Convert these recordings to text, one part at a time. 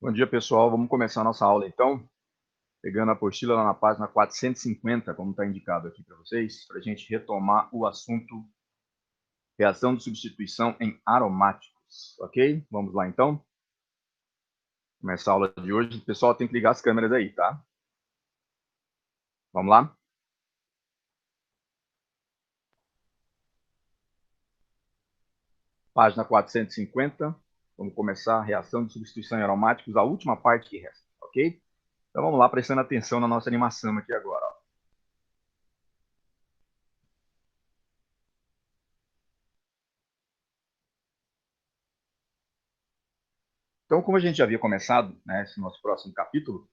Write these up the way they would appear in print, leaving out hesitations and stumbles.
Bom dia, pessoal. Vamos começar a nossa aula, então, pegando a apostila lá na página 450, como está indicado aqui para vocês, para a gente retomar o assunto reação de substituição em aromáticos, ok? Vamos lá, então. Começar a aula de hoje. Pessoal, tem que ligar as câmeras aí, tá? Vamos lá? Página 450. Vamos começar a reação de substituição em aromáticos, a última parte que resta, ok? Então, vamos lá, prestando atenção na nossa animação aqui agora, ó. Então, como a gente já havia começado, né, esse nosso próximo capítulo,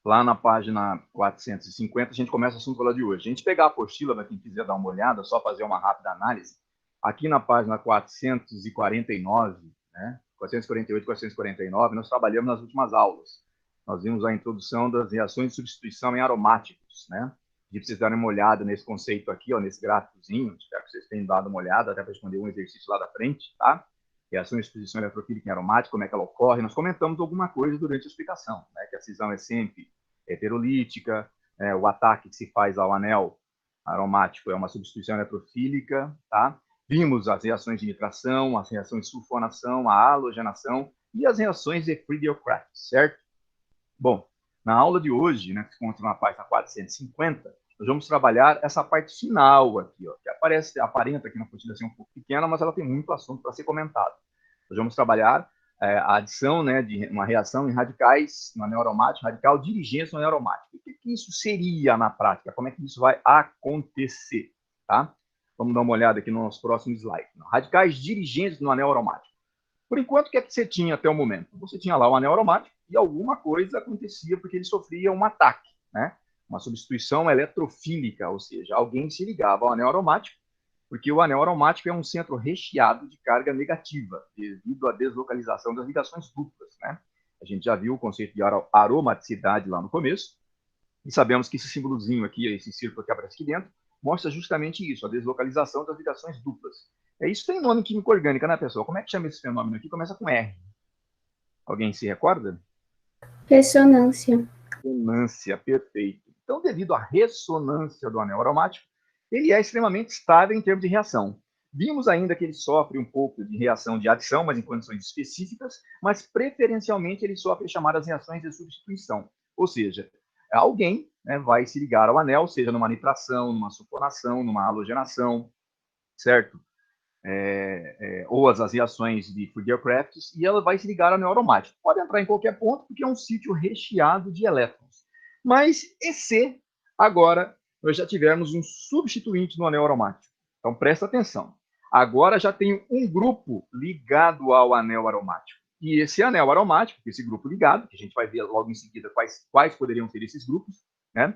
lá na página 450, a gente começa o assunto lá de hoje. A gente pegar a apostila, para quem quiser dar uma olhada, só fazer uma rápida análise, aqui na página 449, né, 448, 449, nós trabalhamos nas últimas aulas. Nós vimos a introdução das reações de substituição em aromáticos, né? De vocês darem uma olhada nesse conceito aqui, ó, nesse gráficozinho, espero que vocês tenham dado uma olhada, até para responder um exercício lá da frente, tá? Reação de substituição eletrofílica em aromático, como é que ela ocorre. Nós comentamos alguma coisa durante a explicação, né? Que a cisão é sempre heterolítica, o ataque que se faz ao anel aromático é uma substituição eletrofílica, tá? Vimos as reações de nitração, as reações de sulfonação, a halogenação e as reações de Friedel-Crafts, certo? Bom, na aula de hoje, né, que se encontra na página 450, nós vamos trabalhar essa parte final aqui, ó, que aparenta aqui na apostila ser um pouco pequena, mas ela tem muito assunto para ser comentado. Nós vamos trabalhar a adição, né, de uma reação em radicais no anel aromático, radical dirigente no anel aromático. O que isso seria na prática? Como é que isso vai acontecer? Tá? Vamos dar uma olhada aqui no nosso próximo slide. Radicais dirigentes no anel aromático. Por enquanto, o que é que você tinha até o momento? Você tinha lá o anel aromático e alguma coisa acontecia porque ele sofria um ataque, né? Uma substituição eletrofílica, ou seja, alguém se ligava ao anel aromático, porque o anel aromático é um centro recheado de carga negativa, devido à deslocalização das ligações duplas, né? A gente já viu o conceito de aromaticidade lá no começo, e sabemos que esse símbolozinho aqui, esse círculo que aparece aqui dentro, mostra justamente isso, a deslocalização das ligações duplas. Isso tem nome em química orgânica, né, pessoal? Como é que chama esse fenômeno aqui? Começa com R. Alguém se recorda? Ressonância. Ressonância, perfeito. Então, devido à ressonância do anel aromático, ele é extremamente estável em termos de reação. Vimos ainda que ele sofre um pouco de reação de adição, mas em condições específicas, mas preferencialmente ele sofre chamadas reações de substituição. Ou seja, alguém, né, vai se ligar ao anel, seja numa nitração, numa sulfonação, numa halogenação, certo? Ou as reações de Friedel-Crafts, e ela vai se ligar ao anel aromático. Pode entrar em qualquer ponto, porque é um sítio recheado de elétrons. Mas, e se agora nós já tivermos um substituinte no anel aromático? Então, presta atenção. Agora já tem um grupo ligado ao anel aromático. E esse anel aromático, esse grupo ligado, que a gente vai ver logo em seguida quais poderiam ser esses grupos, né,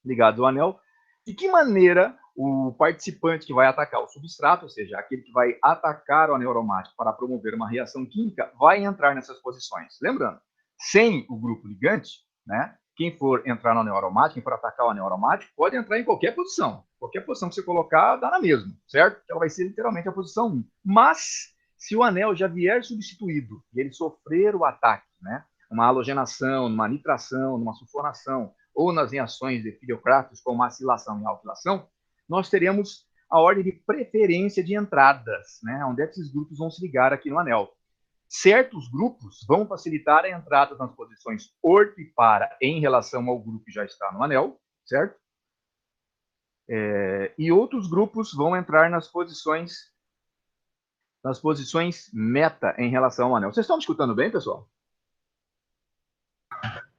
ligados ao anel, de que maneira o participante que vai atacar o substrato, ou seja, aquele que vai atacar o anel aromático para promover uma reação química, vai entrar nessas posições. Lembrando, sem o grupo ligante, né, quem for entrar no anel aromático, quem for atacar o anel aromático, pode entrar em qualquer posição. Qualquer posição que você colocar, dá na mesma, certo? Ela vai ser literalmente a posição 1. Mas, se o anel já vier substituído e ele sofrer o ataque, né, uma halogenação, uma nitração, uma sulfonação, ou nas reações de Friedel-Crafts, como acilação e alquilação, nós teremos a ordem de preferência de entradas, né, onde esses grupos vão se ligar aqui no anel. Certos grupos vão facilitar a entrada nas posições orto e para em relação ao grupo que já está no anel, certo? E outros grupos vão entrar nas posições meta em relação ao anel. Vocês estão me escutando bem, pessoal?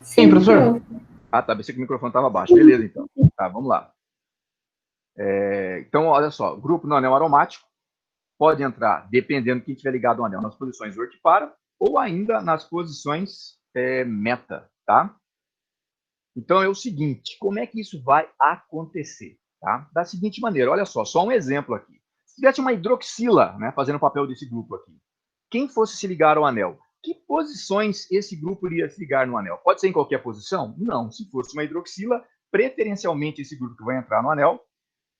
Sim, professor. Ah, tá. Pensei que o microfone estava baixo. Beleza, então. Tá, vamos lá. Então, olha só. Grupo no anel aromático pode entrar, dependendo de quem estiver ligado ao anel, nas posições orto e para, ou ainda nas posições meta, tá? Então, é o seguinte, como é que isso vai acontecer? Tá? Da seguinte maneira, olha só um exemplo aqui. Se tivesse uma hidroxila, né, fazendo o papel desse grupo aqui, quem fosse se ligar ao anel, que posições esse grupo iria se ligar no anel? Pode ser em qualquer posição? Não. Se fosse uma hidroxila, preferencialmente esse grupo que vai entrar no anel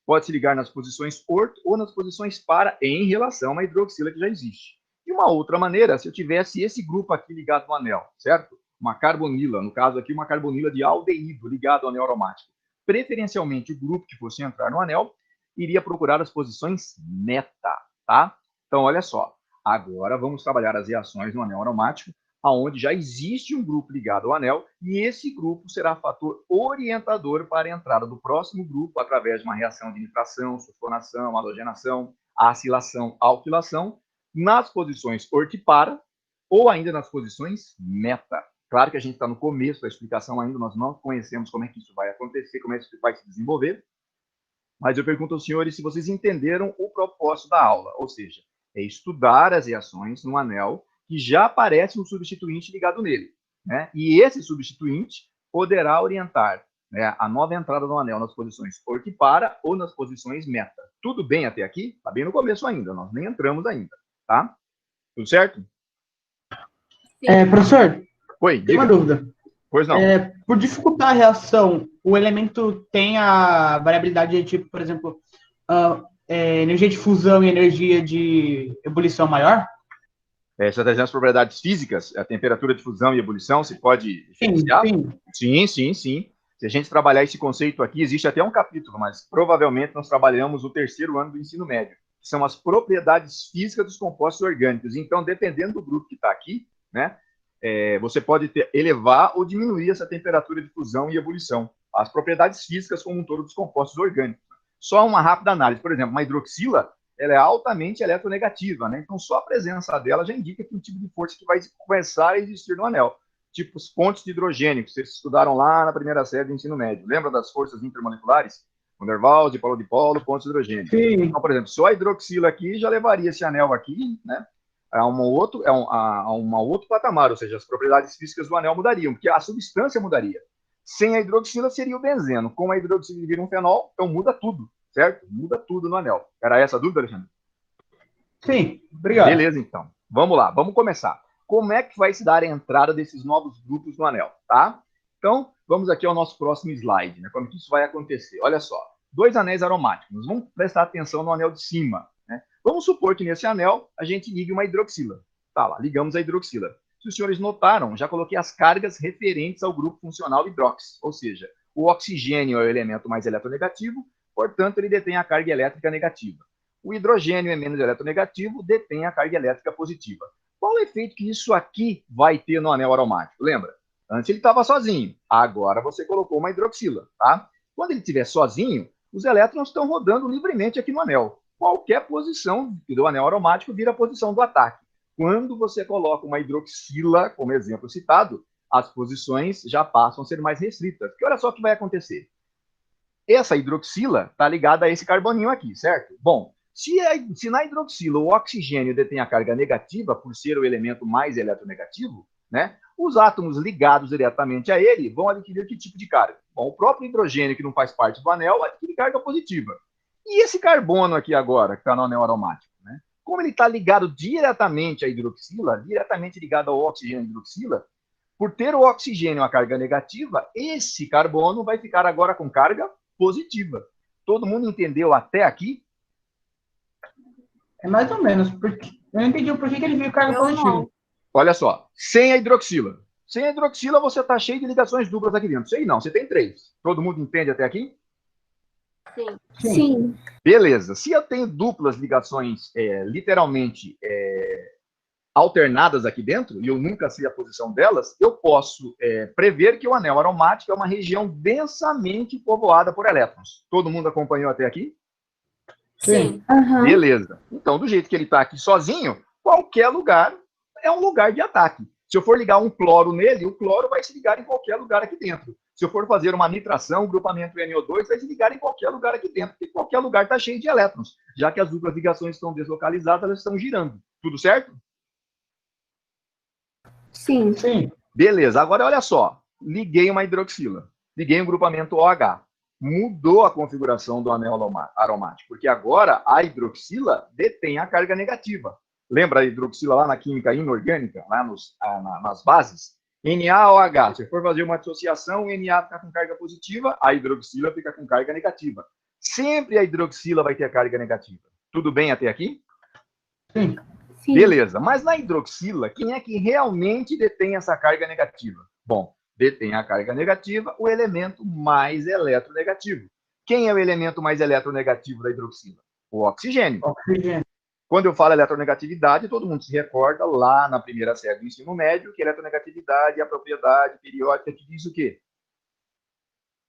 pode se ligar nas posições orto ou nas posições para em relação à hidroxila que já existe. De uma outra maneira, se eu tivesse esse grupo aqui ligado no anel, certo? Uma carbonila, no caso aqui, uma carbonila de aldeído ligado ao anel aromático. Preferencialmente, o grupo que fosse entrar no anel iria procurar as posições meta, tá? Então, olha só. Agora, vamos trabalhar as reações no anel aromático, onde já existe um grupo ligado ao anel, e esse grupo será fator orientador para a entrada do próximo grupo através de uma reação de nitração, sulfonação, halogenação, acilação, alquilação, nas posições ortipara ou ainda nas posições meta. Claro que a gente está no começo da explicação ainda, nós não conhecemos como é que isso vai acontecer, como é que isso vai se desenvolver, mas eu pergunto aos senhores se vocês entenderam o propósito da aula, ou seja, é estudar as reações no anel que já aparece um substituinte ligado nele, né? E esse substituinte poderá orientar, né, a nova entrada no anel nas posições ortipara ou nas posições meta. Tudo bem até aqui? Está bem no começo ainda, nós nem entramos ainda, tá? Tudo certo? Professor, Oi, tem uma dúvida. Pois não. Por dificultar a reação, o elemento tem a variabilidade de tipo, por exemplo, energia de fusão e energia de ebulição maior? Você está dizendo as propriedades físicas, a temperatura de fusão e ebulição, se pode diferenciar? Sim. Se a gente trabalhar esse conceito aqui, existe até um capítulo, mas provavelmente nós trabalhamos o terceiro ano do ensino médio, que são as propriedades físicas dos compostos orgânicos. Então, dependendo do grupo que está aqui, né, você pode elevar ou diminuir essa temperatura de fusão e ebulição. As propriedades físicas como um todo dos compostos orgânicos. Só uma rápida análise. Por exemplo, uma hidroxila, ela é altamente eletronegativa, né? Então, só a presença dela já indica que um tipo de força que vai começar a existir no anel. Tipo os pontos de hidrogênio, que vocês estudaram lá na primeira série do ensino médio. Lembra das forças intermoleculares? Van der Waals, dipolo-dipolo, pontos de hidrogênio. Sim. Então, por exemplo, só a hidroxila aqui já levaria esse anel aqui, né, a um outro patamar, ou seja, as propriedades físicas do anel mudariam, porque a substância mudaria. Sem a hidroxila seria o benzeno. Com a hidroxila vira um fenol, então muda tudo, certo? Muda tudo no anel. Era essa a dúvida, Alexandre? Sim, obrigado. Beleza, então. Vamos lá, vamos começar. Como é que vai se dar a entrada desses novos grupos no anel, tá? Então, vamos aqui ao nosso próximo slide, né? Como que isso vai acontecer? Olha só, 2 anéis aromáticos. Vamos prestar atenção no anel de cima, né? Vamos supor que nesse anel a gente ligue uma hidroxila. Tá lá, ligamos a hidroxila. Se os senhores notaram, já coloquei as cargas referentes ao grupo funcional hidrox, ou seja, o oxigênio é o elemento mais eletronegativo, portanto, ele detém a carga elétrica negativa. O hidrogênio é menos eletronegativo, detém a carga elétrica positiva. Qual o efeito que isso aqui vai ter no anel aromático? Lembra? Antes ele estava sozinho, agora você colocou uma hidroxila, tá? Quando ele estiver sozinho, os elétrons estão rodando livremente aqui no anel. Qualquer posição do anel aromático vira a posição do ataque. Quando você coloca uma hidroxila, como exemplo citado, as posições já passam a ser mais restritas. Porque olha só o que vai acontecer. Essa hidroxila está ligada a esse carboninho aqui, certo? Bom, se na hidroxila o oxigênio detém a carga negativa, por ser o elemento mais eletronegativo, né, os átomos ligados diretamente a ele vão adquirir que tipo de carga? Bom, o próprio hidrogênio, que não faz parte do anel, adquire carga positiva. E esse carbono aqui agora, que está no anel aromático, né? Como ele está ligado diretamente à hidroxila, diretamente ligado ao oxigênio da hidroxila, por ter o oxigênio a carga negativa, esse carbono vai ficar agora com carga positiva. Todo mundo entendeu até aqui? É mais ou menos, porque eu não entendi por que ele viu carga positiva. Olha só, sem a hidroxila. Sem a hidroxila, você está cheio de ligações duplas aqui dentro. Sei não, você tem 3. Todo mundo entende até aqui? Sim. Beleza. Se eu tenho duplas ligações, literalmente, alternadas aqui dentro, e eu nunca sei a posição delas, eu posso prever que o anel aromático é uma região densamente povoada por elétrons. Todo mundo acompanhou até aqui? Sim. Aham. Beleza. Então, do jeito que ele está aqui sozinho, qualquer lugar é um lugar de ataque. Se eu for ligar um cloro nele, o cloro vai se ligar em qualquer lugar aqui dentro. Se eu for fazer uma nitração, o grupamento NO2 vai se ligar em qualquer lugar aqui dentro, porque qualquer lugar está cheio de elétrons. Já que as duplas ligações estão deslocalizadas, elas estão girando. Tudo certo? Sim. Sim. Beleza. Agora, olha só. Liguei uma hidroxila. Liguei um grupamento OH. Mudou a configuração do anel aromático, porque agora a hidroxila detém a carga negativa. Lembra a hidroxila lá na química inorgânica, lá nas bases? NaOH. Se for fazer uma dissociação, o Na fica com carga positiva, a hidroxila fica com carga negativa. Sempre a hidroxila vai ter a carga negativa. Tudo bem até aqui? Sim. Sim. Beleza, mas na hidroxila, quem é que realmente detém essa carga negativa? Bom, detém a carga negativa o elemento mais eletronegativo. Quem é o elemento mais eletronegativo da hidroxila? O oxigênio. Oxigênio. Quando eu falo eletronegatividade, todo mundo se recorda lá na primeira série do ensino médio que eletronegatividade é a propriedade periódica que diz o quê?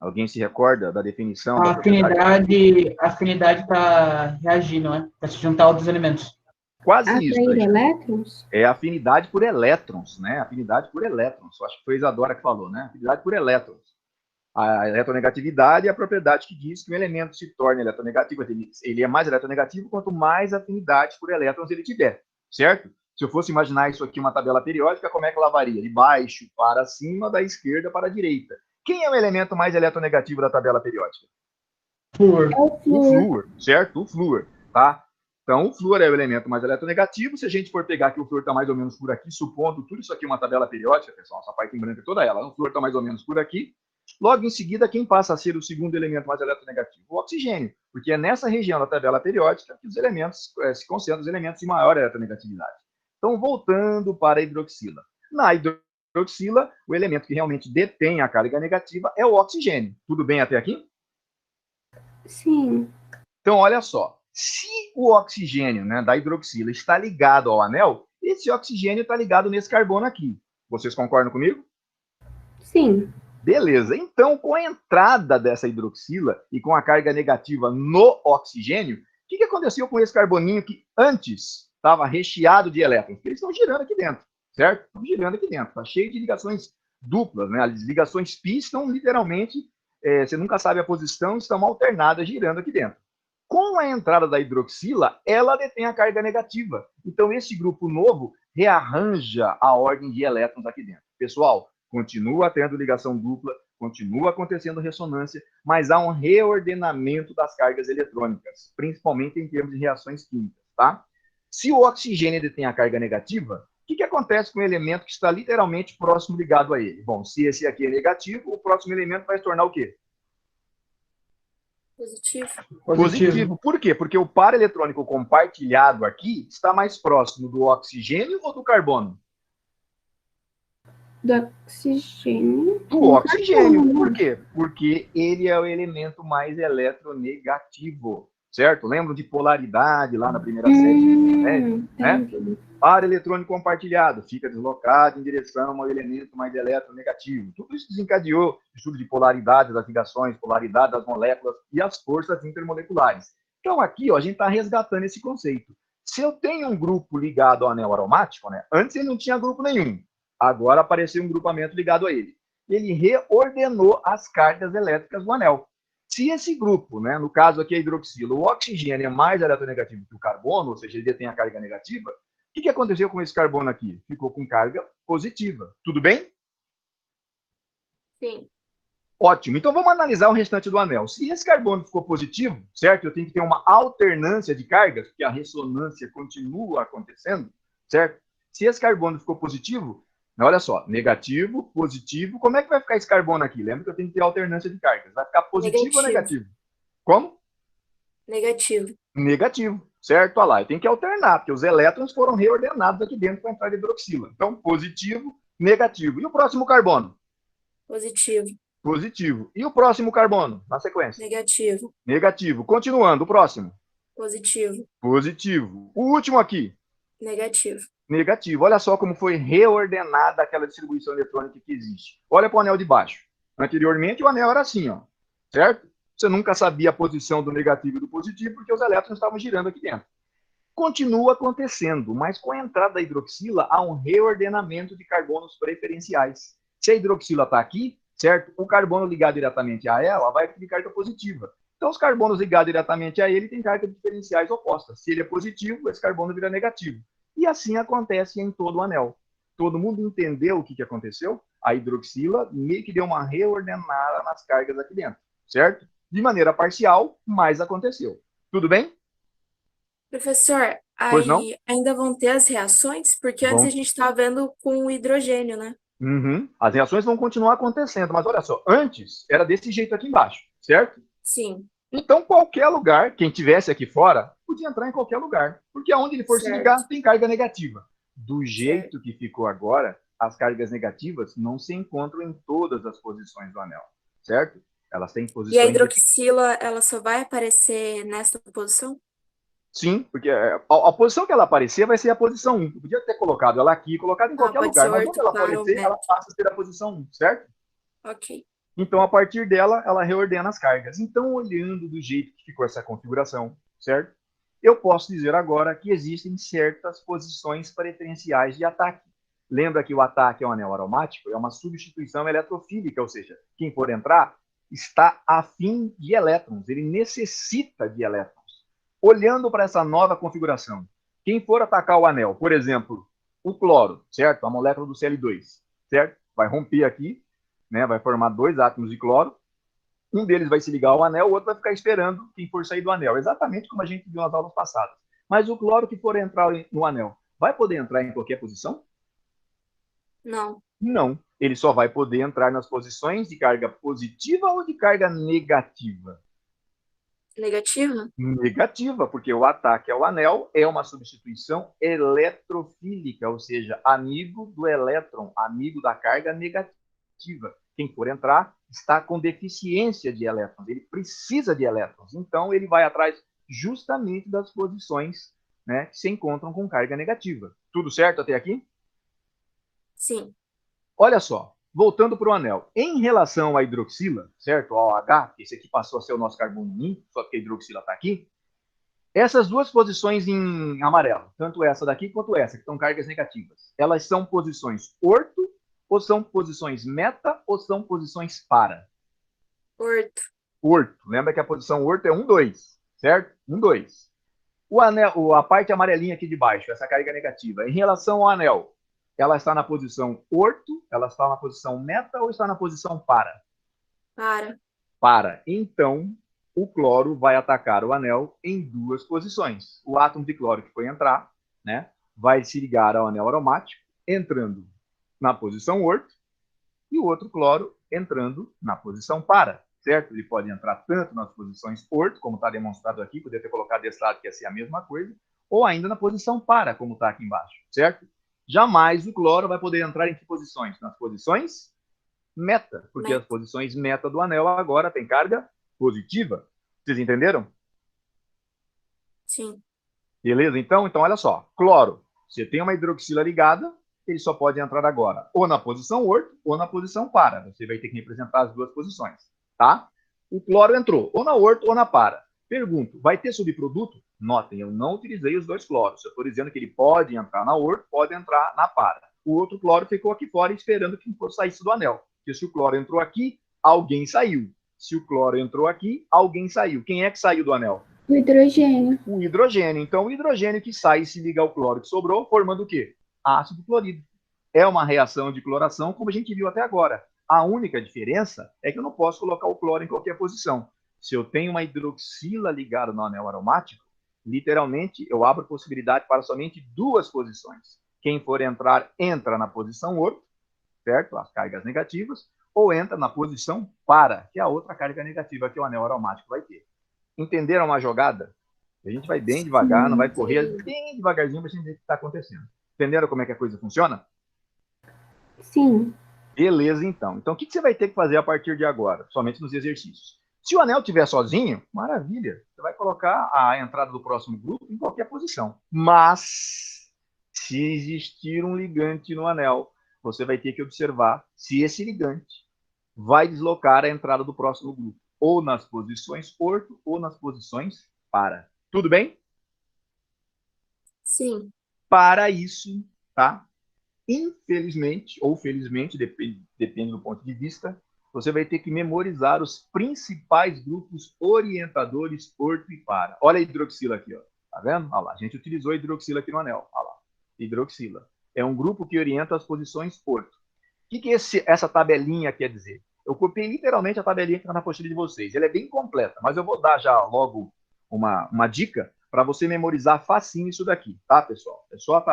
Alguém se recorda da definição da propriedade? A afinidade está reagindo, né? Para se juntar a outros elementos. Quase isso. Atrair elétrons? É afinidade por elétrons, né? Afinidade por elétrons. Acho que foi a Isadora que falou, né? Afinidade por elétrons. A eletronegatividade é a propriedade que diz que um elemento se torna eletronegativo. Ele é mais eletronegativo quanto mais afinidade por elétrons ele tiver, certo? Se eu fosse imaginar isso aqui uma tabela periódica, como é que ela varia? De baixo para cima, da esquerda para a direita. Quem é o elemento mais eletronegativo da tabela periódica? Flúor. O flúor, certo? O flúor, tá? Então, o flúor é o elemento mais eletronegativo. Se a gente for pegar que o flúor está mais ou menos por aqui, supondo tudo isso aqui uma tabela periódica, pessoal, essa parte em branco é toda ela, o flúor está mais ou menos por aqui. Logo em seguida, quem passa a ser o segundo elemento mais eletronegativo? O oxigênio, porque é nessa região da tabela periódica que os elementos se concentram os elementos de maior eletronegatividade. Então, voltando para a hidroxila. Na hidroxila, o elemento que realmente detém a carga negativa é o oxigênio. Tudo bem até aqui? Sim. Então, olha só. Se o oxigênio, né, da hidroxila está ligado ao anel, esse oxigênio está ligado nesse carbono aqui. Vocês concordam comigo? Sim. Beleza. Então, com a entrada dessa hidroxila e com a carga negativa no oxigênio, o que aconteceu com esse carboninho que antes estava recheado de elétrons? Porque eles estão girando aqui dentro, certo? Estão girando aqui dentro. Está cheio de ligações duplas, né? As ligações π estão literalmente, você nunca sabe a posição, estão alternadas girando aqui dentro. Com a entrada da hidroxila, ela detém a carga negativa. Então, esse grupo novo rearranja a ordem de elétrons aqui dentro. Pessoal, continua tendo ligação dupla, continua acontecendo ressonância, mas há um reordenamento das cargas eletrônicas, principalmente em termos de reações químicas, tá? Se o oxigênio detém a carga negativa, o que acontece com o elemento que está literalmente próximo ligado a ele? Bom, se esse aqui é negativo, o próximo elemento vai se tornar o quê? Positivo. Por quê? Porque o par eletrônico compartilhado aqui está mais próximo do oxigênio ou do carbono? Do oxigênio. Do oxigênio. Por quê? Porque ele é o elemento mais eletronegativo, certo? Lembram de polaridade lá na primeira série? Né? Par eletrônico compartilhado fica deslocado em direção ao elemento mais eletronegativo. Tudo isso desencadeou estudo de polaridade das ligações, polaridade das moléculas e as forças intermoleculares. Então, aqui, ó, a gente está resgatando esse conceito. Se eu tenho um grupo ligado ao anel aromático, né? Antes ele não tinha grupo nenhum. Agora apareceu um grupamento ligado a ele. Ele reordenou as cargas elétricas do anel. Se esse grupo, né, no caso aqui a hidroxila, o oxigênio é mais eletronegativo que o carbono, ou seja, ele detém a carga negativa, o que aconteceu com esse carbono aqui? Ficou com carga positiva. Tudo bem? Sim. Ótimo. Então vamos analisar o restante do anel. Se esse carbono ficou positivo, certo? Eu tenho que ter uma alternância de cargas, porque a ressonância continua acontecendo, certo? Se esse carbono ficou positivo, olha só, negativo, positivo, como é que vai ficar esse carbono aqui? Lembra que eu tenho que ter alternância de cargas. Vai ficar positivo ou negativo? Como? Negativo. Negativo, certo? Olha lá, eu tenho que alternar, porque os elétrons foram reordenados aqui dentro para entrar de hidroxila. Então, positivo, negativo. E o próximo carbono? Positivo. Positivo. E o próximo carbono, na sequência? Negativo. Negativo. Continuando, o próximo? Positivo. Positivo. O último aqui? Negativo. Negativo. Olha só como foi reordenada aquela distribuição eletrônica que existe. Olha para o anel de baixo. Anteriormente, o anel era assim, ó, certo? Você nunca sabia a posição do negativo e do positivo, porque os elétrons estavam girando aqui dentro. Continua acontecendo, mas com a entrada da hidroxila, há um reordenamento de carbonos preferenciais. Se a hidroxila está aqui, certo? O carbono ligado diretamente a ela vai ter carga positiva. Então, os carbonos ligados diretamente a ele têm cargas diferenciais opostas. Se ele é positivo, esse carbono vira negativo. E assim acontece em todo o anel. Todo mundo entendeu o que aconteceu? A hidroxila meio que deu uma reordenada nas cargas aqui dentro, certo? De maneira parcial, mas aconteceu. Tudo bem? Professor, Pois não? aí ainda vão ter as reações? Porque antes a gente estava vendo com o hidrogênio, né? Uhum. As reações vão continuar acontecendo, mas olha só, antes era desse jeito aqui embaixo, certo? Sim. Então, qualquer lugar, quem tivesse aqui fora, podia entrar em qualquer lugar. Porque aonde ele for se ligar, tem carga negativa. Do jeito que ficou agora, as cargas negativas não se encontram em todas as posições do anel, certo? Elas têm posições... E a hidroxila, ela só vai aparecer nessa posição? Sim, porque a posição que ela aparecer vai ser a posição 1. Eu podia ter colocado ela aqui, colocado em qualquer lugar, mas onde ela aparecer, ela passa a ser a posição 1, certo? Ok. Então, a partir dela, ela reordena as cargas. Então, olhando do jeito que ficou essa configuração, certo? Eu posso dizer agora que existem certas posições preferenciais de ataque. Lembra que o ataque é um anel aromático? É uma substituição eletrofílica, ou seja, quem for entrar está afim de elétrons, ele necessita de elétrons. Olhando para essa nova configuração, quem for atacar o anel, por exemplo, o cloro, certo? A molécula do Cl2, certo? Vai romper aqui, né? Vai formar 2 átomos de cloro. Um deles vai se ligar ao anel, o outro vai ficar esperando quem for sair do anel. Exatamente como a gente viu nas aulas passadas. Mas o cloro que for entrar no anel, vai poder entrar em qualquer posição? Não. Não. Ele só vai poder entrar nas posições de carga positiva ou de carga negativa? Negativa? Negativa, porque o ataque ao anel é uma substituição eletrofílica, ou seja, amigo do elétron, amigo da carga negativa. Quem for entrar está com deficiência de elétrons, ele precisa de elétrons, então ele vai atrás justamente das posições, né, que se encontram com carga negativa. Tudo certo até aqui? Sim. Olha só, voltando para o anel. Em relação à hidroxila, certo? Ao OH, esse aqui passou a ser o nosso carbono 1, só que a hidroxila está aqui. Essas duas posições em amarelo, tanto essa daqui quanto essa, que estão cargas negativas, elas são posições orto, ou são posições meta, ou são posições para? Orto. Orto. Lembra que a posição orto é 1, 2, certo? 1, 2. O anel, a parte amarelinha aqui de baixo, essa carga negativa, em relação ao anel, ela está na posição orto, ela está na posição meta ou está na posição para? Para. Para. Então, o cloro vai atacar o anel em duas posições. O átomo de cloro que foi entrar, né, vai se ligar ao anel aromático, entrando na posição orto, e o outro cloro entrando na posição para, certo? Ele pode entrar tanto nas posições orto, como está demonstrado aqui, poderia ter colocado desse lado que ia ser a mesma coisa, ou ainda na posição para, como está aqui embaixo, certo? Jamais o cloro vai poder entrar em que posições? Nas posições meta, porque as posições meta do anel agora tem carga positiva. Vocês entenderam? Sim. Beleza? Então, olha só. Cloro, você tem uma hidroxila ligada, ele só pode entrar agora ou na posição orto ou na posição para. Você vai ter que representar as duas posições, tá? O cloro entrou ou na orto ou na para. Pergunto, vai ter subproduto? Notem, eu não utilizei os dois cloros. Eu estou dizendo que ele pode entrar na orto, pode entrar na para. O outro cloro ficou aqui fora esperando que saísse do anel. Porque se o cloro entrou aqui, alguém saiu. Se o cloro entrou aqui, alguém saiu. Quem é que saiu do anel? O hidrogênio. O hidrogênio. Então, o hidrogênio que sai e se liga ao cloro que sobrou, formando o quê? Ácido clorídrico. É uma reação de cloração, como a gente viu até agora. A única diferença é que eu não posso colocar o cloro em qualquer posição. Se eu tenho uma hidroxila ligada no anel aromático, literalmente, eu abro possibilidade para somente duas posições. Quem for entrar, entra na posição orto, certo? As cargas negativas, ou entra na posição para, que é a outra carga negativa que o anel aromático vai ter. Entenderam a jogada? A gente vai bem devagar, não vai correr bem devagarzinho para a gente ver o que está acontecendo. Entenderam como é que a coisa funciona? Sim. Beleza, então. Então, o que você vai ter que fazer a partir de agora? Somente nos exercícios. Se o anel estiver sozinho, maravilha. Você vai colocar a entrada do próximo grupo em qualquer posição. Mas, se existir um ligante no anel, você vai ter que observar se esse ligante vai deslocar a entrada do próximo grupo, ou nas posições orto, ou nas posições para. Tudo bem? Sim. Para isso, tá? Infelizmente, ou felizmente, depende do ponto de vista, você vai ter que memorizar os principais grupos orientadores orto e para. Olha a hidroxila aqui, ó. Tá vendo? Olha lá, a gente utilizou a hidroxila aqui no anel. Olha lá, hidroxila. É um grupo que orienta as posições orto. O que essa tabelinha quer dizer? Eu copiei literalmente a tabelinha que está na apostila de vocês. Ela é bem completa, mas eu vou dar já logo uma dica para você memorizar facinho isso daqui, tá, pessoal? É só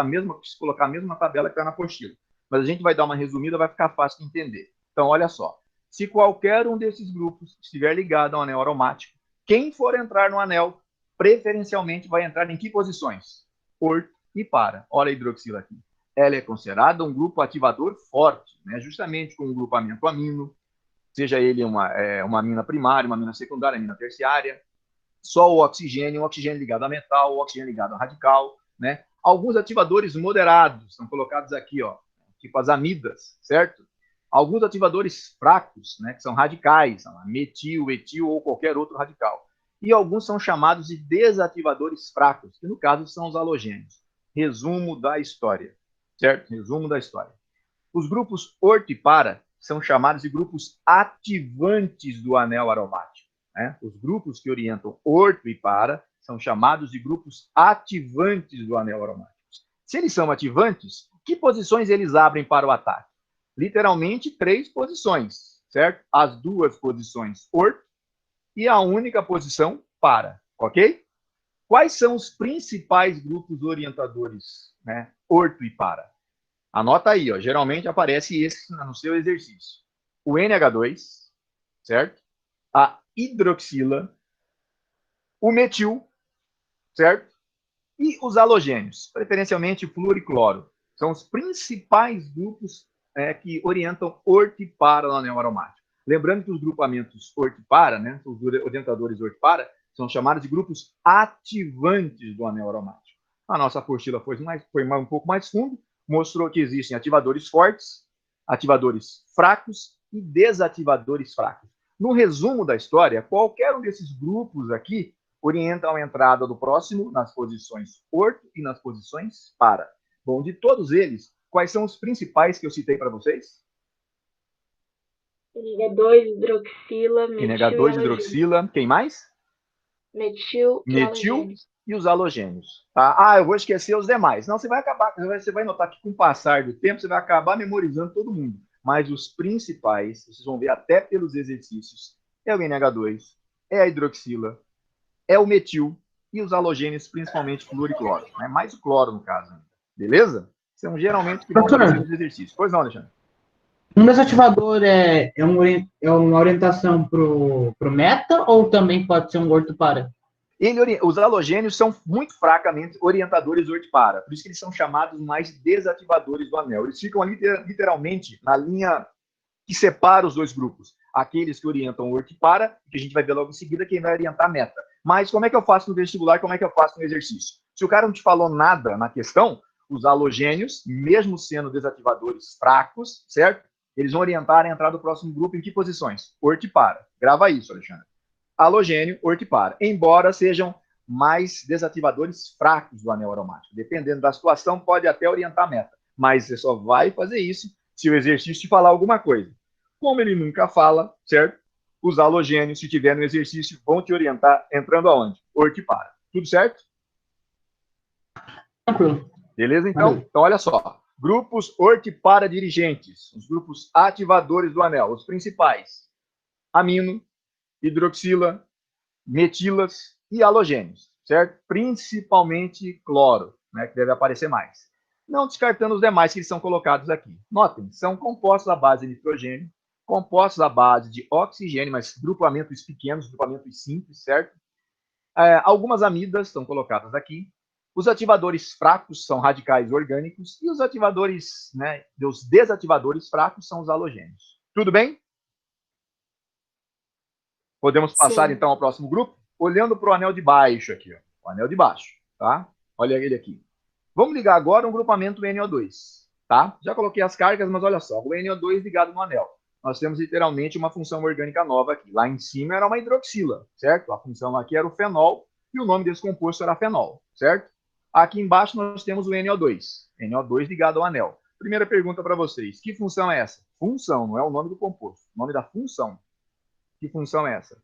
se colocar a mesma tabela que está na apostila. Mas a gente vai dar uma resumida, vai ficar fácil de entender. Então, olha só. Se qualquer um desses grupos estiver ligado ao anel aromático, quem for entrar no anel, preferencialmente vai entrar em que posições? Orto e para. Olha a hidroxila aqui. Ela é considerada um grupo ativador forte, né? Justamente com um grupamento amino, seja ele uma amina primária, uma amina secundária, amina terciária, só o oxigênio ligado a metal, o oxigênio ligado a radical, né? Alguns ativadores moderados estão colocados aqui, ó, tipo as amidas, certo? Alguns ativadores fracos, né, que são radicais, metil, etil ou qualquer outro radical. E alguns são chamados de desativadores fracos, que no caso são os halogênios. Resumo da história, certo? Resumo da história. Os grupos orto e para são chamados de grupos ativantes do anel aromático, né? Os grupos que orientam orto e para são chamados de grupos ativantes do anel aromático. Se eles são ativantes, que posições eles abrem para o ataque? Literalmente 3 posições, certo? As 2 posições orto e a única posição para, ok? Quais são os principais grupos orientadores, né? Orto e para. Anota aí, ó, geralmente aparece esse no seu exercício. O NH2, certo? A hidroxila, o metil, certo? E os halogênios, preferencialmente flúor e cloro. São os principais grupos que orientam orto e para no anel aromático. Lembrando que os grupamentos orto e para, né, os orientadores orto e para, são chamados de grupos ativantes do anel aromático. A nossa apostila foi um pouco mais fundo, mostrou que existem ativadores fortes, ativadores fracos e desativadores fracos. No resumo da história, qualquer um desses grupos aqui orientam a entrada do próximo nas posições orto e nas posições para. Bom, de todos eles, quais são os principais que eu citei para vocês? NH2, hidroxila, metil NH2, hidroxila, quem mais? Metil e halogênios. E os halogênios. Tá? Eu vou esquecer os demais. Não, você vai notar que com o passar do tempo, você vai acabar memorizando todo mundo. Mas os principais, vocês vão ver até pelos exercícios, é o NH2, é a hidroxila, é o metil e os halogênios, principalmente flúor e cloro. Né? Mais o cloro, no caso. Beleza? São geralmente que vão aparecer nos exercícios. Pois não, Alexandre? Um desativador é uma orientação para o meta ou também pode ser um orto para? Os halogênios são muito fracamente orientadores orto para, por isso que eles são chamados mais desativadores do anel. Eles ficam ali, literalmente na linha que separa os dois grupos. Aqueles que orientam orto para, que a gente vai ver logo em seguida quem vai orientar a meta. Mas como é que eu faço no vestibular, como é que eu faço no exercício? Se o cara não te falou nada na questão, os halogênios, mesmo sendo desativadores fracos, certo? Eles vão orientar a entrada do próximo grupo em que posições? Orto e para. Grava isso, Alexandre. Halogênio, orto e para. Embora sejam mais desativadores fracos do anel aromático. Dependendo da situação, pode até orientar a meta. Mas você só vai fazer isso se o exercício te falar alguma coisa. Como ele nunca fala, certo? Os halogênios, se tiver no exercício, vão te orientar entrando aonde? Orto e para. Tudo certo? Tranquilo. Beleza, então? Então, olha só. Grupos orto e para dirigentes. Os grupos ativadores do anel. Os principais. Amino, hidroxila, metilas e halogênios, certo? Principalmente cloro, né, que deve aparecer mais. Não descartando os demais que são colocados aqui. Notem, são compostos à base de nitrogênio, compostos à base de oxigênio, mas grupamentos pequenos, grupamentos simples, certo? Algumas amidas estão colocadas aqui. Os ativadores fracos são radicais orgânicos e os ativadores, né, os desativadores fracos são os halogênios. Tudo bem? Podemos passar, Sim. Então, ao próximo grupo? Olhando para o anel de baixo aqui. Ó. O anel de baixo, tá? Olha ele aqui. Vamos ligar agora um grupamento NO2, tá? Já coloquei as cargas, mas olha só. O NO2 ligado no anel. Nós temos literalmente uma função orgânica nova aqui. Lá em cima era uma hidroxila, certo? A função aqui era o fenol e o nome desse composto era fenol, certo? Aqui embaixo nós temos o NO2. NO2 ligado ao anel. Primeira pergunta para vocês. Que função é essa? Função, não é o nome do composto. O nome da função. Que função é essa?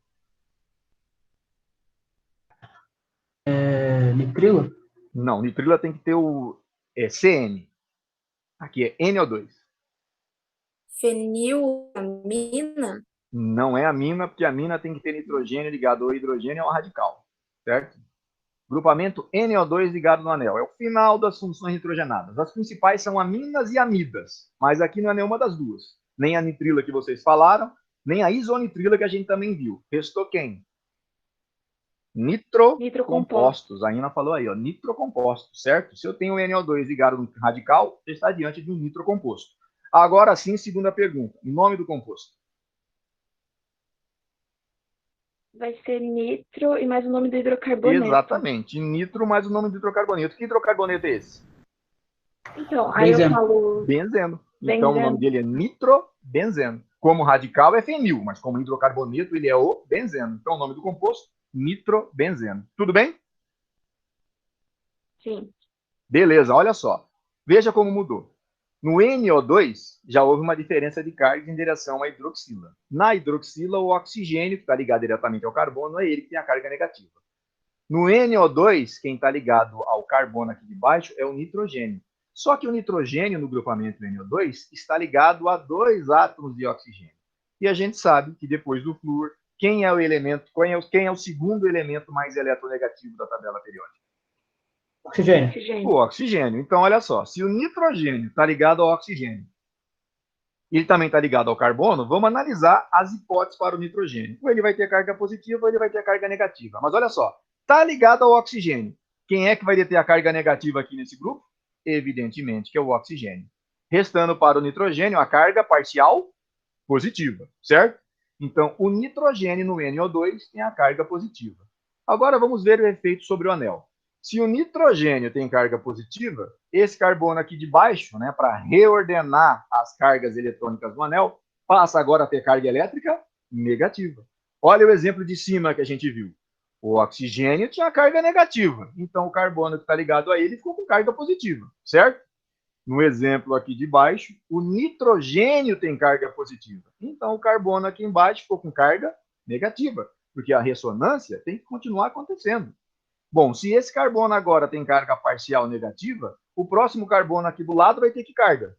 Nitrila? Não, nitrila tem que ter o CN. Aqui é NO2. Fenilamina? Não é amina, porque a amina tem que ter nitrogênio ligado ao hidrogênio ao radical. Certo? Grupamento NO2 ligado no anel. É o final das funções nitrogenadas. As principais são aminas e amidas. Mas aqui não é nenhuma das duas. Nem a nitrila que vocês falaram, nem a isonitrila que a gente também viu. Restou quem? nitrocompostos. A Ina falou aí, ó, nitrocompostos, certo? Se eu tenho um NO2 ligado no radical, você está diante de um nitrocomposto. Agora sim, segunda pergunta. Nome do composto. Vai ser nitro e mais o nome do hidrocarboneto. Exatamente. Nitro mais o nome do hidrocarboneto. Que hidrocarboneto é esse? Então, aí eu falo... Benzeno. Então, o nome dele é nitrobenzeno. Como radical é fenil, mas como hidrocarboneto ele é o benzeno. Então, o nome do composto, nitrobenzeno. Tudo bem? Sim. Beleza, olha só. Veja como mudou. No NO2, já houve uma diferença de carga em direção à hidroxila. Na hidroxila, o oxigênio, que está ligado diretamente ao carbono, é ele que tem a carga negativa. No NO2, quem está ligado ao carbono aqui de baixo é o nitrogênio. Só que o nitrogênio, no grupamento NO2, está ligado a 2 átomos de oxigênio. E a gente sabe que depois do flúor, quem é o elemento, quem é o segundo elemento mais eletronegativo da tabela periódica? Oxigênio. O oxigênio. Então, olha só, se o nitrogênio está ligado ao oxigênio e ele também está ligado ao carbono, vamos analisar as hipóteses para o nitrogênio. Ou ele vai ter carga positiva ou ele vai ter carga negativa. Mas olha só, está ligado ao oxigênio. Quem é que vai ter a carga negativa aqui nesse grupo? Evidentemente que é o oxigênio. Restando para o nitrogênio a carga parcial positiva, certo? Então, o nitrogênio no NO2 tem a carga positiva. Agora vamos ver o efeito sobre o anel. Se o nitrogênio tem carga positiva, esse carbono aqui de baixo, né, para reordenar as cargas eletrônicas do anel, passa agora a ter carga elétrica negativa. Olha o exemplo de cima que a gente viu. O oxigênio tinha carga negativa, então o carbono que está ligado a ele ficou com carga positiva, certo? No exemplo aqui de baixo, o nitrogênio tem carga positiva, então o carbono aqui embaixo ficou com carga negativa, porque a ressonância tem que continuar acontecendo. Bom, se esse carbono agora tem carga parcial negativa, o próximo carbono aqui do lado vai ter que carga?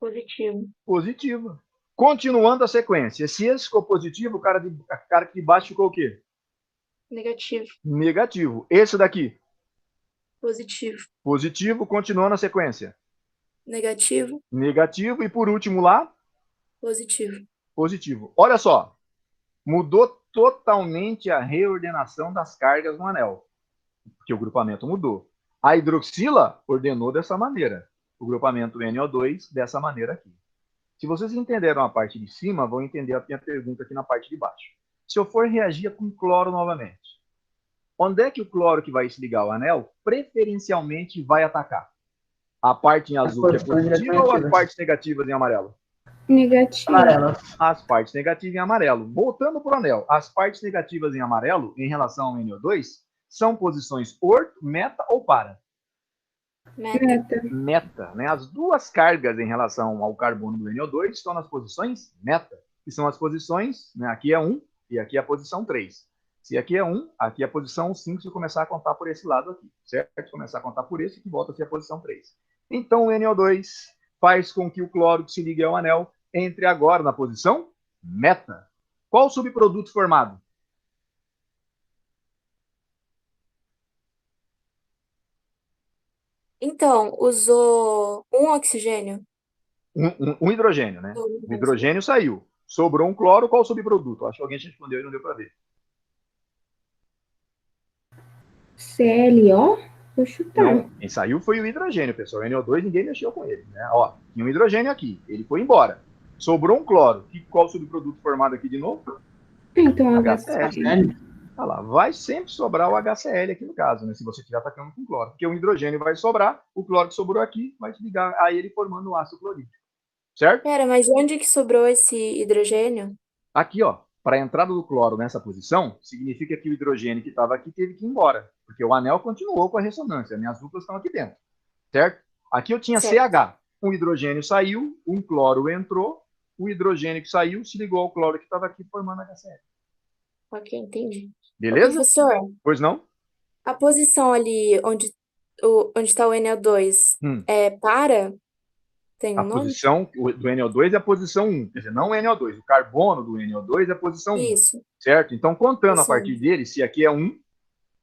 Positivo. Positiva. Continuando a sequência, se esse ficou positivo, o cara aqui de baixo ficou o quê? Negativo. Negativo. Esse daqui? Positivo. Positivo, continuando a sequência. Negativo. Negativo. E por último lá? Positivo. Positivo. Olha só, mudou totalmente a reordenação das cargas no anel, porque o grupamento mudou. A hidroxila ordenou dessa maneira, o grupamento NO2 dessa maneira aqui. Se vocês entenderam a parte de cima, vão entender a minha pergunta aqui na parte de baixo. Se eu for reagir com cloro novamente, onde é que o cloro que vai se ligar ao anel preferencialmente vai atacar? A parte em azul que é positiva ou as partes negativas em amarelo? Negativo. Amarelo. As partes negativas em amarelo. Voltando para o anel, as partes negativas em amarelo, em relação ao NO2, são posições orto, meta ou para? Meta. Meta, né? As duas cargas em relação ao carbono do NO2 estão nas posições meta, que são as posições, né? Aqui é 1 e aqui é a posição 3. Se aqui é 1, aqui é a posição 5, se eu começar a contar por esse lado aqui, certo? Se começar a contar por esse, que volta a ser a posição 3. Então, o NO2 faz com que o cloro que se ligue ao anel entre agora na posição meta. Qual o subproduto formado? Então, usou um oxigênio. Um hidrogênio, né? O hidrogênio saiu. Sobrou um cloro, qual o subproduto? Acho que alguém já respondeu e não deu para ver. CLO? Vou chutar. Não, quem saiu foi o hidrogênio, pessoal. O NO2 ninguém mexeu com ele, né? Ó, tinha um hidrogênio aqui, ele foi embora. Sobrou um cloro. Qual o subproduto formado aqui de novo? Então, HCl. Olha lá, vai sempre sobrar o HCl aqui no caso, né? Se você estiver atacando com cloro. Porque o hidrogênio vai sobrar, o cloro que sobrou aqui vai se ligar a ele formando o ácido clorídrico. Certo? Pera, mas onde que sobrou esse hidrogênio? Aqui, ó. Para a entrada do cloro nessa posição, significa que o hidrogênio que estava aqui teve que ir embora. Porque o anel continuou com a ressonância. Minhas duplas estão aqui dentro. Certo? Aqui eu tinha Certo. CH. Um hidrogênio saiu, um cloro entrou, o hidrogênio que saiu se ligou ao cloro que estava aqui formando HCl. Ok, entendi. Beleza? Professor, Pois não? a posição ali onde está o NO2 é para? Tem A um nome? posição do NO2 é a posição 1. Quer dizer, não o NO2. O carbono do NO2 é a posição 1. Isso. Certo? Então, contando a Isso. partir dele, se aqui é 1,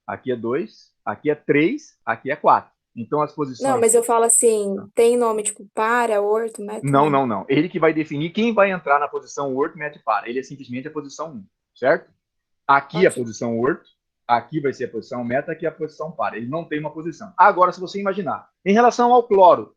aqui é 2, aqui é 3, aqui é 4. Então, as posições... Não, mas eu falo assim, tem nome tipo para, orto, meta? Não. Ele que vai definir quem vai entrar na posição orto, meta e para. Ele é simplesmente a posição 1. Certo? Aqui é a Ok. posição orto, aqui vai ser a posição meta, aqui é a posição para. Ele não tem uma posição. Agora, se você imaginar, em relação ao cloro,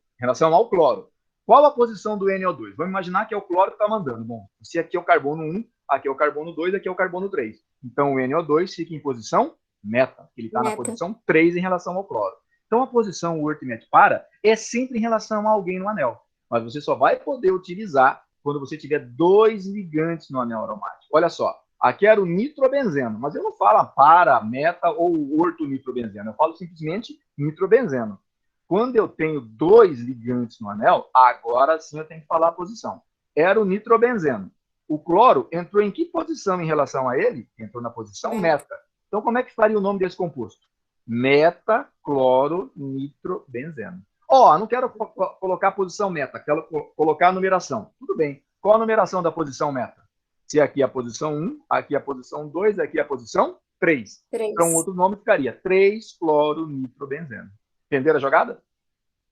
qual a posição do NO2? Vamos imaginar que é o cloro que está mandando. Bom, se aqui é o carbono 1, aqui é o carbono 2, aqui é o carbono 3. Então, o NO2 fica em posição meta. Ele está na Meta. posição 3 em relação ao cloro. Então, a posição orto e para é sempre em relação a alguém no anel. Mas você só vai poder utilizar quando você tiver 2 ligantes no anel aromático. Olha só, aqui era o nitrobenzeno, mas eu não falo para, meta ou ortonitrobenzeno, eu falo simplesmente nitrobenzeno. Quando eu tenho 2 ligantes no anel, agora sim eu tenho que falar a posição. Era o nitrobenzeno. O cloro entrou em que posição em relação a ele? Entrou na posição meta. Então, como é que faria o nome desse composto? Meta-cloro-nitrobenzeno. Não quero colocar a posição meta, quero colocar a numeração. Tudo bem. Qual a numeração da posição meta? Se aqui é a posição 1, aqui é a posição 2, aqui é a posição 3. Então, outro nome ficaria 3-cloro-nitrobenzeno. Entenderam a jogada?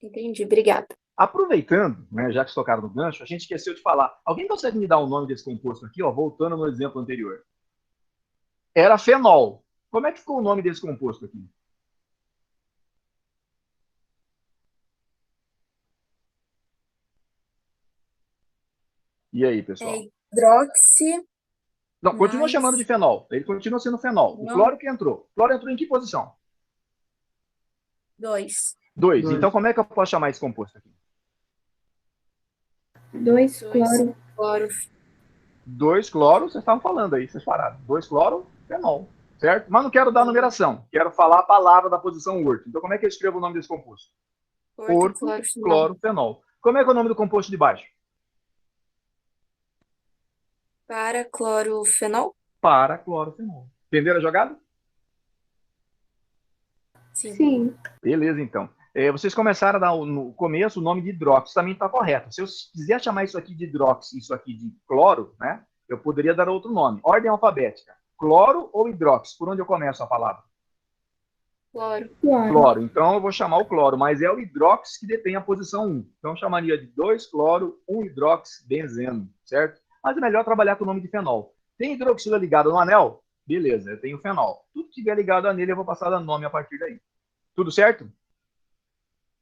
Entendi, obrigada. Aproveitando, né, já que tocaram no gancho, a gente esqueceu de falar. Alguém consegue me dar o nome desse composto aqui, voltando no exemplo anterior? Era fenol. Como é que ficou o nome desse composto aqui? E aí, pessoal? É hidroxi. Não, continua chamando de fenol. Ele continua sendo fenol. O cloro que entrou. O cloro entrou em que posição? 2. 2. Então, como é que eu posso chamar esse composto aqui? 2 cloro. 2 cloro, vocês estavam falando aí, vocês pararam. 2 cloro, fenol. Certo? Mas não quero dar numeração. Quero falar a palavra da posição orto. Então, como é que eu escrevo o nome desse composto? Orto, cloro, fenol. Como é que é o nome do composto de baixo? Para-clorofenol? Para-clorofenol. Entenderam a jogada? Sim. Beleza, então. Vocês começaram a dar no começo o nome de hidróxido, também está correto. Se eu quiser chamar isso aqui de hidróxido, isso aqui de cloro, né? Eu poderia dar outro nome. Ordem alfabética. Cloro ou hidróxido? Por onde eu começo a palavra? Cloro. Então eu vou chamar o cloro, mas é o hidróxido que detém a posição 1. Então eu chamaria de 2 cloro, 1 hidróxido, benzeno, certo? Mas é melhor trabalhar com o nome de fenol. Tem hidroxila ligado no anel? Beleza, eu tenho fenol. Tudo que tiver ligado nele, eu vou passar a nome a partir daí. Tudo certo?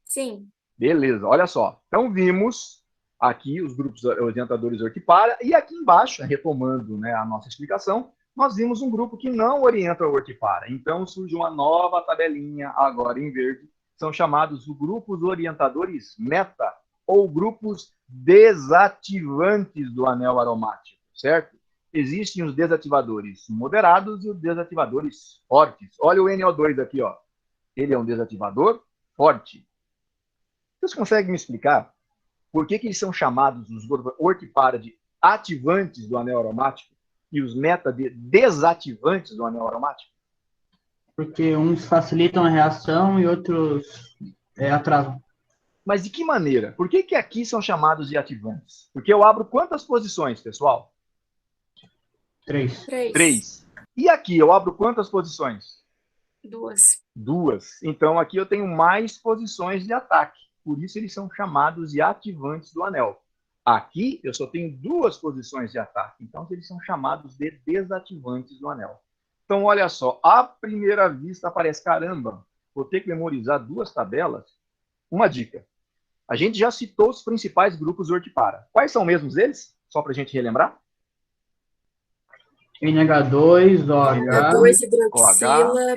Sim. Beleza, olha só. Então vimos aqui os grupos orientadores ortipara e aqui embaixo, retomando, né, a nossa explicação, nós vimos um grupo que não orienta o ortipara. Então surge uma nova tabelinha agora em verde. São chamados grupos orientadores meta ou grupos desativantes do anel aromático, certo? Existem os desativadores moderados e os desativadores fortes. Olha o NO2 aqui, ó. Ele é um desativador forte. Vocês conseguem me explicar por que eles são chamados, os ortipara, de ativantes do anel aromático e os meta de desativantes do anel aromático? Porque uns facilitam a reação e outros atrasam. Mas de que maneira? Por que aqui são chamados de ativantes? Porque eu abro quantas posições, pessoal? 3. 3. E aqui eu abro quantas posições? 2. 2. Então aqui eu tenho mais posições de ataque. Por isso eles são chamados de ativantes do anel. Aqui eu só tenho 2 posições de ataque. Então eles são chamados de desativantes do anel. Então olha só, à primeira vista parece, caramba, vou ter que memorizar 2 tabelas. Uma dica. A gente já citou os principais grupos ortipara. Quais são mesmo eles? Só para a gente relembrar. NH2, OH,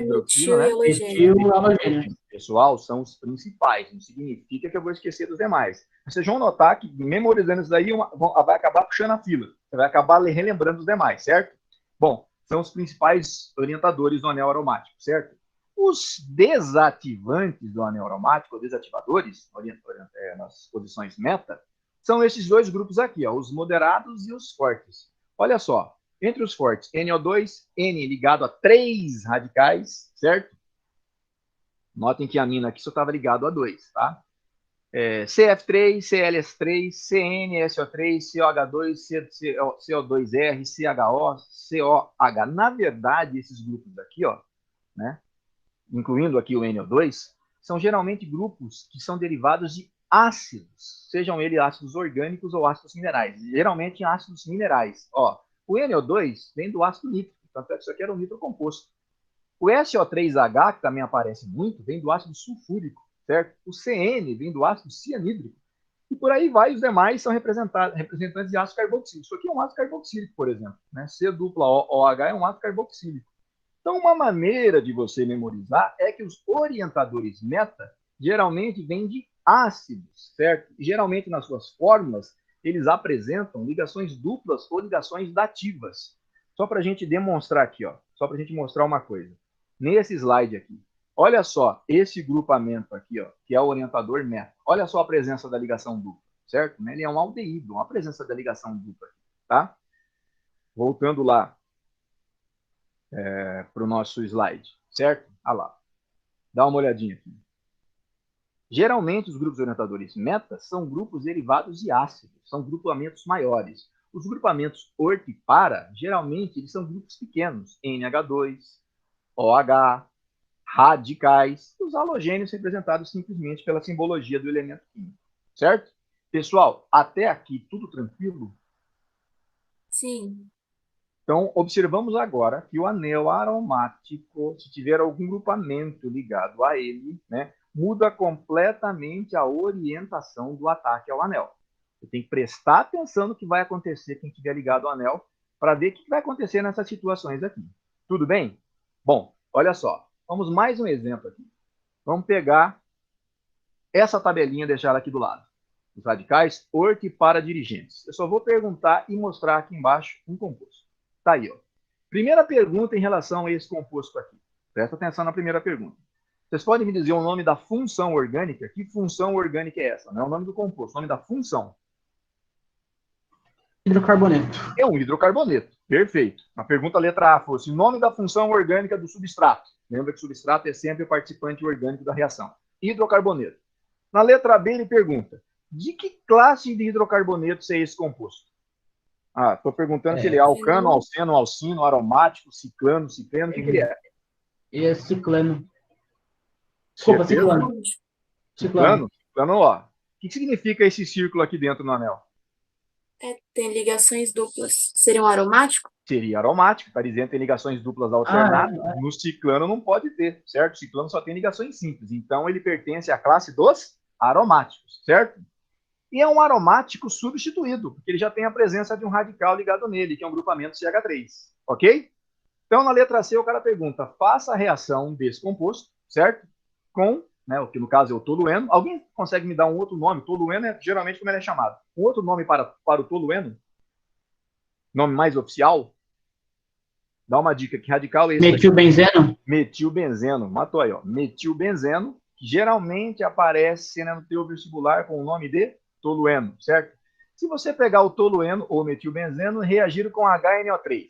hidroxila, metil e halogênio. Pessoal, são os principais. Não significa que eu vou esquecer dos demais. Vocês vão notar que, memorizando isso daí, vai acabar puxando a fila. Você vai acabar relembrando os demais, certo? Bom, são os principais orientadores do anel aromático, certo? Os desativantes do anel aromático, desativadores, nas posições meta, são esses 2 grupos aqui, ó, os moderados e os fortes. Olha só, entre os fortes, NO2, N ligado a 3 radicais, certo? Notem que a mina aqui só estava ligado a 2, tá? CF3, CLS3, CnSO3, COH2, CO2R, CHO, COH. Na verdade, esses grupos aqui, ó, né, incluindo aqui o NO2, são geralmente grupos que são derivados de ácidos, sejam eles ácidos orgânicos ou ácidos minerais, geralmente ácidos minerais. Ó, o NO2 vem do ácido nítrico, Tanto é que isso aqui era um nitrocomposto. O SO3H, que também aparece muito, vem do ácido sulfúrico, certo? O CN vem do ácido cianídrico. E por aí vai, os demais são representantes de ácido carboxílico. Isso aqui é um ácido carboxílico, por exemplo. Né? C-OH é um ácido carboxílico. Então, uma maneira de você memorizar é que os orientadores meta geralmente vêm de ácidos, certo? E geralmente, nas suas fórmulas, eles apresentam ligações duplas ou ligações dativas. Só para a gente demonstrar aqui, ó. Só para a gente mostrar uma coisa. Nesse slide aqui, olha só esse grupamento aqui, ó, que é o orientador meta. Olha só a presença da ligação dupla, certo? Ele é um aldeído, uma presença da ligação dupla, tá? Voltando lá para o nosso slide, certo? Ah lá. Dá uma olhadinha aqui. Geralmente, os grupos orientadores meta são grupos derivados de ácidos, são grupamentos maiores. Os grupamentos orto e para, geralmente, eles são grupos pequenos, NH2, OH, radicais, e os halogênios representados simplesmente pela simbologia do elemento químico, certo? Pessoal, até aqui tudo tranquilo? Sim. Então, observamos agora que o anel aromático, se tiver algum grupamento ligado a ele, né, muda completamente a orientação do ataque ao anel. Você tem que prestar atenção no que vai acontecer quem estiver ligado ao anel para ver o que vai acontecer nessas situações aqui. Tudo bem? Bom, olha só. Vamos mais um exemplo aqui. Vamos pegar essa tabelinha e deixar ela aqui do lado. Os radicais orto e para dirigentes. Eu só vou perguntar e mostrar aqui embaixo um composto. Tá aí, ó. Primeira pergunta em relação a esse composto aqui. Presta atenção na primeira pergunta. Vocês podem me dizer o nome da função orgânica? Que função orgânica é essa? Não é o nome do composto, o nome da função. Hidrocarboneto. É um hidrocarboneto. Perfeito. A pergunta letra A fosse o nome da função orgânica do substrato. Lembra que o substrato é sempre o participante orgânico da reação. Hidrocarboneto. Na letra B, ele pergunta, de que classe de hidrocarbonetos é esse composto? Ah, estou perguntando se ele é alcano, alceno, alcino, aromático, ciclano, ciclano, o que ele é? Ele é ciclano. Desculpa, ciclano. Ciclano, ó. O que significa esse círculo aqui dentro do anel? Tem ligações duplas. Seria um aromático? Seria aromático, está dizendo que tem ligações duplas alternadas. No ciclano não pode ter, certo? O ciclano só tem ligações simples. Então, ele pertence à classe dos aromáticos, certo? E é um aromático substituído, porque ele já tem a presença de um radical ligado nele, que é um grupamento CH3, ok? Então, na letra C, o cara pergunta, faça a reação desse composto, certo? Com, né, o que no caso é o tolueno. Alguém consegue me dar um outro nome? Tolueno é geralmente como ele é chamado. Um outro nome para o tolueno? Nome mais oficial? Dá uma dica, que radical é esse? Metilbenzeno? Metilbenzeno, matou aí, ó. Metilbenzeno, que geralmente aparece no teu vestibular com o nome de tolueno, certo? Se você pegar o tolueno ou metilbenzeno e reagir com HNO3,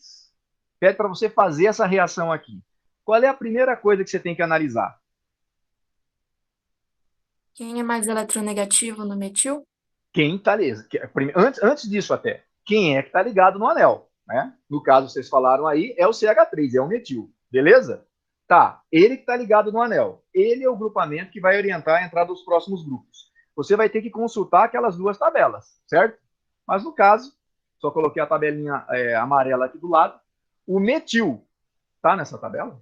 pede para você fazer essa reação aqui. Qual é a primeira coisa que você tem que analisar? Quem é mais eletronegativo no metil? Quem está antes disso até, quem é que está ligado no anel, né? No caso, vocês falaram aí, é o CH3, é o metil, beleza? Tá, ele que está ligado no anel. Ele é o grupamento que vai orientar a entrada dos próximos grupos. Você vai ter que consultar aquelas duas tabelas, certo? Mas no caso, só coloquei a tabelinha amarela aqui do lado. O metil tá nessa tabela?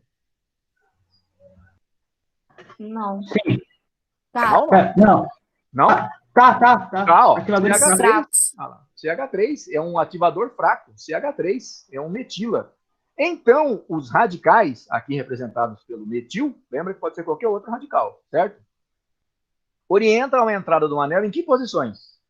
Não. Sim. Tá. Não. Não? Tá. Ó, CH3 é um ativador fraco. CH3 é um metila. Então, os radicais, aqui representados pelo metil, lembra que pode ser qualquer outro radical, certo? Orientam a entrada do anel em que posições?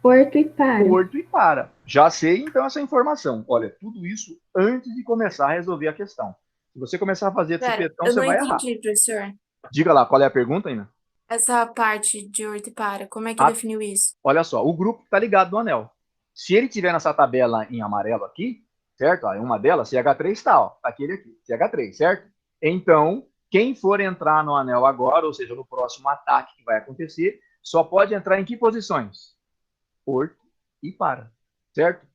Orto e para. Orto e para. Já sei, então, essa informação. Olha, tudo isso antes de começar a resolver a questão. Se você começar a fazer esse petão, você vai errar. Eu não entendi, professor. Diga lá, qual é a pergunta, Ina? Essa parte de orto e para, como é que definiu isso? Olha só, o grupo está ligado no anel. Se ele tiver nessa tabela em amarelo aqui, certo? Ó, uma delas, CH3 está, ó. Tá aquele aqui, CH3, certo? Então, quem for entrar no anel agora, ou seja, no próximo ataque que vai acontecer, só pode entrar em que posições? Orto e para, certo?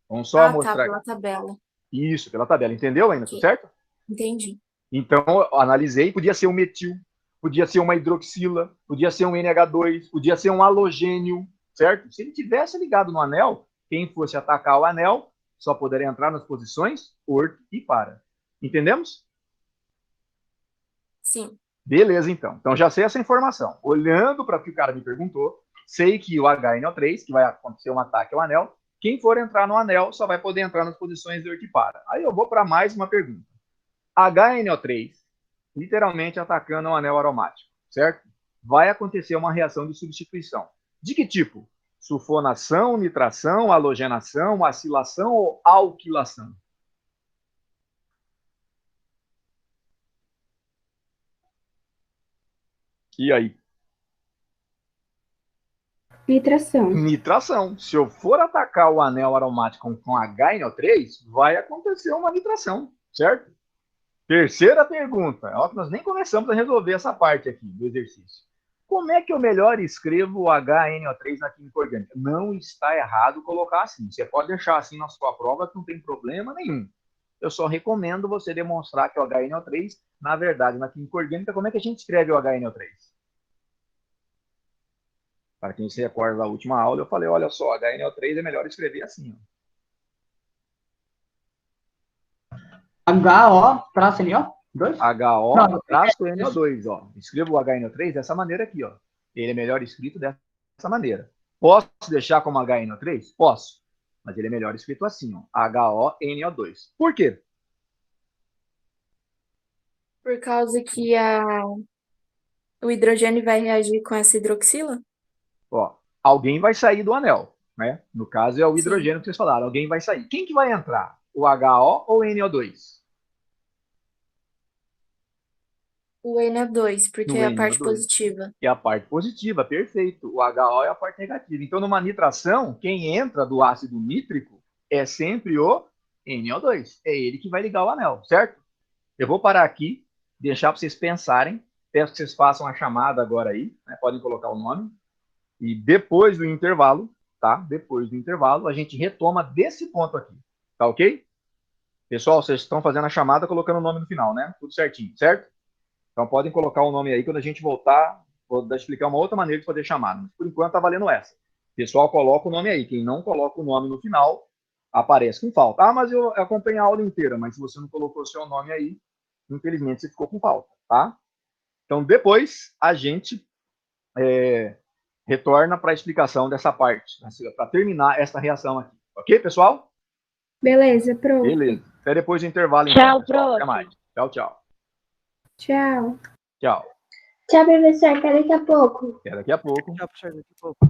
Vamos só mostrar. Tá, pela tabela. Isso, pela tabela. Entendeu ainda, certo? Entendi. Então, eu analisei, podia ser um metil, podia ser uma hidroxila, podia ser um NH2, podia ser um halogênio, certo? Se ele tivesse ligado no anel, Quem fosse atacar o anel só poderia entrar nas posições orto e para. Entendemos? Sim. Beleza, então. Então já sei essa informação. Olhando para o que o cara me perguntou, sei que o HNO3, que vai acontecer um ataque ao anel, quem for entrar no anel só vai poder entrar nas posições orto e para. Aí eu vou para mais uma pergunta. HNO3, literalmente atacando o anel aromático, certo? Vai acontecer uma reação de substituição. De que tipo? Sulfonação, nitração, halogenação, acilação ou alquilação? E aí? Nitração. Nitração. Se eu for atacar o anel aromático com HNO3, vai acontecer uma nitração, certo? Terceira pergunta. Ó, nós nem começamos a resolver essa parte aqui do exercício. Como é que eu melhor escrevo o HNO3 na química orgânica? Não está errado colocar assim. Você pode deixar assim na sua prova que não tem problema nenhum. Eu só recomendo você demonstrar que o HNO3, na verdade, na química orgânica, como é que a gente escreve o HNO3? Para quem se recorda da última aula, eu falei, olha só, HNO3 é melhor escrever assim. Ó. HO, 2? HO-NO2, ó. Escrevo o HNO3 dessa maneira aqui, ó. Ele é melhor escrito dessa maneira. Posso deixar como HNO3? Posso. Mas ele é melhor escrito assim, ó. HONO2. Por quê? Por causa que o hidrogênio vai reagir com essa hidroxila? Ó, alguém vai sair do anel, né? No caso é o Sim. hidrogênio que vocês falaram. Alguém vai sair. Quem que vai entrar? O HO ou o NO2? O NO2, porque No é a parte NO2. positiva. É a parte positiva, perfeito. O HO é a parte negativa. Então, numa nitração, quem entra do ácido nítrico é sempre o NO2. É ele que vai ligar o anel, certo? Eu vou parar aqui, deixar para vocês pensarem. Peço que vocês façam a chamada agora aí, né? Podem colocar o nome. E depois do intervalo, tá? Depois do intervalo, a gente retoma desse ponto aqui. Tá ok? Pessoal, vocês estão fazendo a chamada colocando o nome no final, né? Tudo certinho, certo? Então podem colocar o nome aí, quando a gente voltar, vou explicar uma outra maneira de fazer chamada. Mas por enquanto tá valendo essa. Pessoal, coloca o nome aí. Quem não coloca o nome no final, aparece com falta. Ah, mas eu acompanhei a aula inteira, mas se você não colocou o seu nome aí, infelizmente você ficou com falta, tá? Então depois a gente retorna para a explicação dessa parte, para terminar essa reação aqui. Ok, pessoal? Beleza, pronto. Beleza. Até depois do intervalo, Tchau, então, pessoal. prof. Até mais. Tchau, tchau. Tchau. Tchau. Tchau, professor. Até daqui a pouco. Até daqui a pouco. Tchau, professor. Daqui a pouco.